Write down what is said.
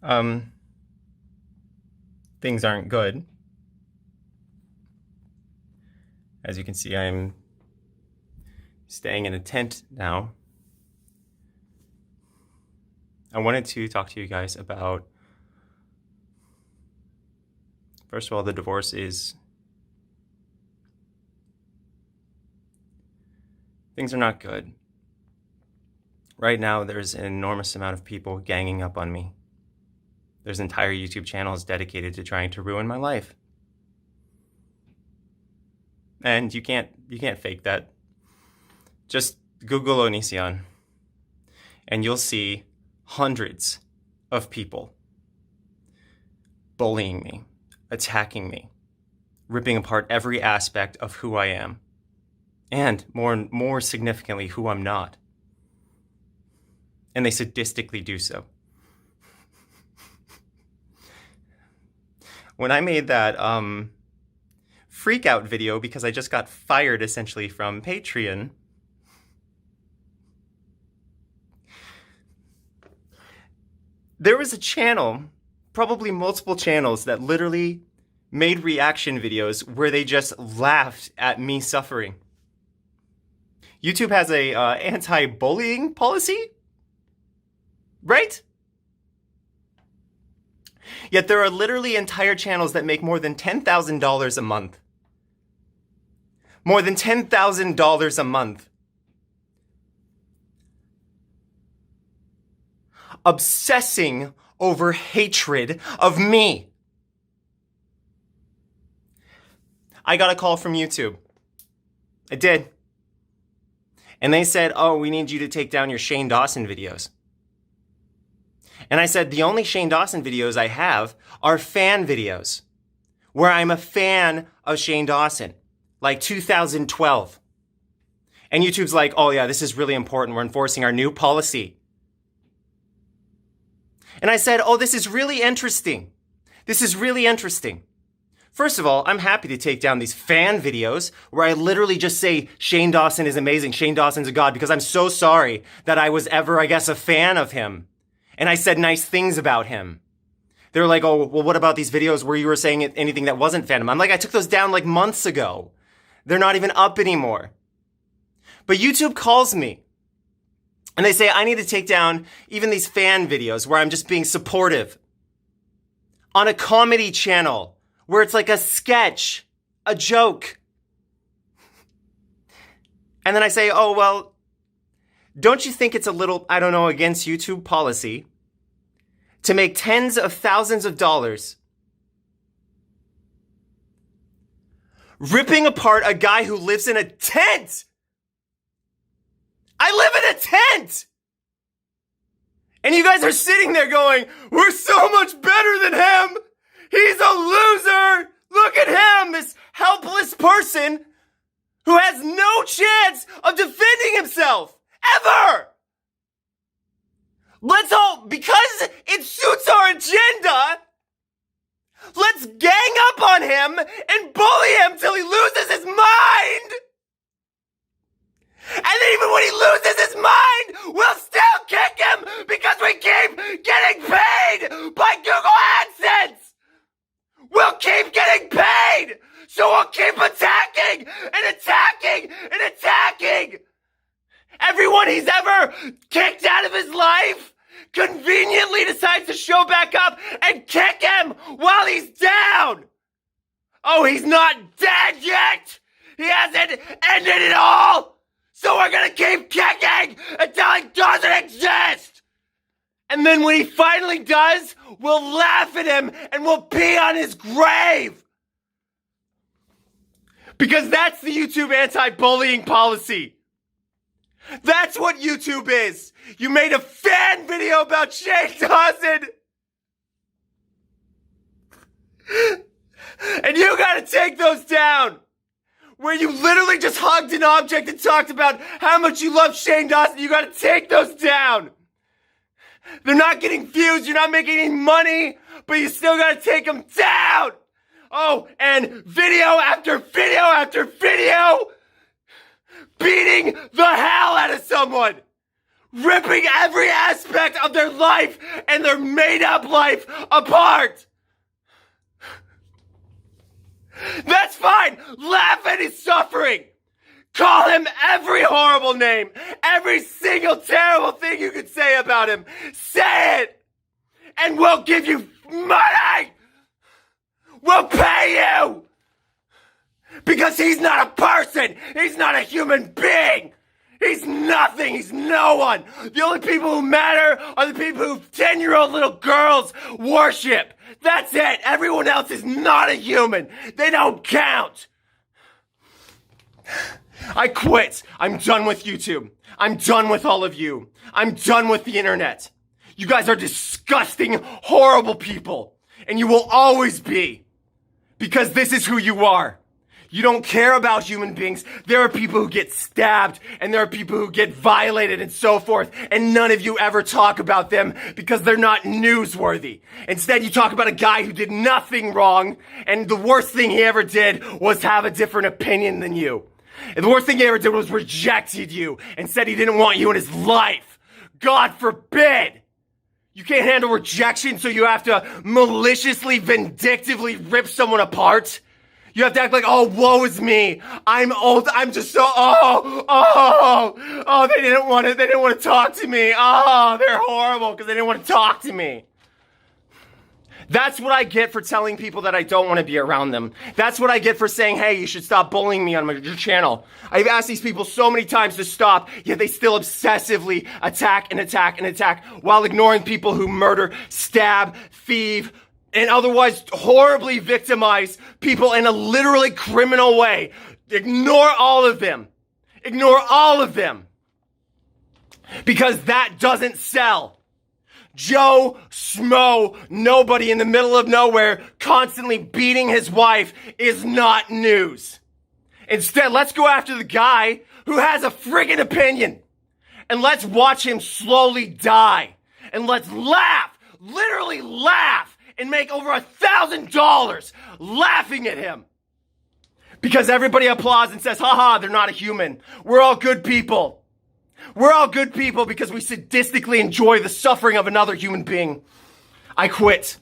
um, things aren't good. As you can see, I'm staying in a tent now. I wanted to talk to you guys about, first of all, the divorce is, things are not good. Right now, there's an enormous amount of people ganging up on me. There's entire YouTube channels dedicated to trying to ruin my life. And you can't fake that. Just Google Onision, and you'll see hundreds of people bullying me, attacking me, ripping apart every aspect of who I am, and more significantly, who I'm not. And they sadistically do so. When I made that freak out video because I just got fired essentially from Patreon, there was a channel, probably multiple channels, that literally made reaction videos where they just laughed at me suffering. YouTube has a anti-bullying policy, right? Yet there are literally entire channels that make more than $10,000 a month. More than $10,000 a month. Obsessing over hatred of me. I got a call from YouTube. I did. And they said, oh, we need you to take down your Shane Dawson videos. And I said, the only Shane Dawson videos I have are fan videos, where I'm a fan of Shane Dawson, like 2012. And YouTube's like, oh yeah, this is really important. We're enforcing our new policy. And I said, oh, this is really interesting. This is really interesting. First of all, I'm happy to take down these fan videos where I literally just say Shane Dawson is amazing, Shane Dawson's a god, because I'm so sorry that I was ever, I guess, a fan of him. And I said nice things about him. They were like, oh, well, what about these videos where you were saying anything that wasn't fandom? I'm like, I took those down like months ago. They're not even up anymore. But YouTube calls me. And they say, I need to take down even these fan videos where I'm just being supportive. On a comedy channel where it's like a sketch, a joke. And then I say, oh, well, don't you think it's a little, I don't know, against YouTube policy to make tens of thousands of dollars ripping apart a guy who lives in a tent? I live in a tent! And you guys are sitting there going, we're so much better than him! He's a loser! Look at him, this helpless person who has no chance of defending himself! Ever! Let's all, because it suits our agenda, let's gang up on him and bully him till he loses his mind! And then even when he loses his mind, we'll still kick him because we keep getting paid by Google AdSense! We'll keep getting paid! So we'll keep attacking and attacking and attacking! Everyone he's ever kicked out of his life conveniently decides to show back up and kick him while he's down! Oh, he's not dead yet! He hasn't ended it all! So we're gonna keep kicking until he doesn't exist! And then when he finally does, we'll laugh at him and we'll pee on his grave! Because that's the YouTube anti-bullying policy! That's what YouTube is! You made a fan video about Shane Dawson! And you gotta take those down! Where you literally just hugged an object and talked about how much you love Shane Dawson, you gotta take those down! They're not getting views, you're not making any money, but you still gotta take them down! Oh, and video after video after video beating the hell out of someone! ripping every aspect of their life and their made-up life apart. That's fine. Laugh at his suffering. Call him every horrible name. Every single terrible thing you could say about him. Say it. And we'll give you money. We'll pay you. Because he's not a person. He's not a human being. He's nothing. He's no one. The only people who matter are the people who 10-year-old little girls worship. That's it. Everyone else is not a human. They don't count. I quit. I'm done with YouTube. I'm done with all of you. I'm done with the internet. You guys are disgusting, horrible people. And you will always be. Because this is who you are. You don't care about human beings. There are people who get stabbed and there are people who get violated and so forth. And none of you ever talk about them because they're not newsworthy. Instead, you talk about a guy who did nothing wrong and the worst thing he ever did was have a different opinion than you. And the worst thing he ever did was rejected you and said he didn't want you in his life. God forbid. You can't handle rejection, so you have to maliciously, vindictively rip someone apart. You have to act like, oh, woe is me. I'm old. I'm just so, they didn't want to talk to me. Oh, they're horrible because they didn't want to talk to me. That's what I get for telling people that I don't want to be around them. That's what I get for saying, hey, you should stop bullying me on your channel. I've asked these people so many times to stop, yet they still obsessively attack while ignoring people who murder, stab, thieve, and otherwise horribly victimize people in a literally criminal way. Ignore all of them. Ignore all of them. Because that doesn't sell. Joe Schmo, nobody in the middle of nowhere, constantly beating his wife is not news. Instead, let's go after the guy who has a friggin' opinion. And let's watch him slowly die. And let's laugh, literally laugh, and make over $1,000 laughing at him. Because everybody applauds and says, haha, they're not a human. We're all good people. We're all good people because we sadistically enjoy the suffering of another human being. I quit.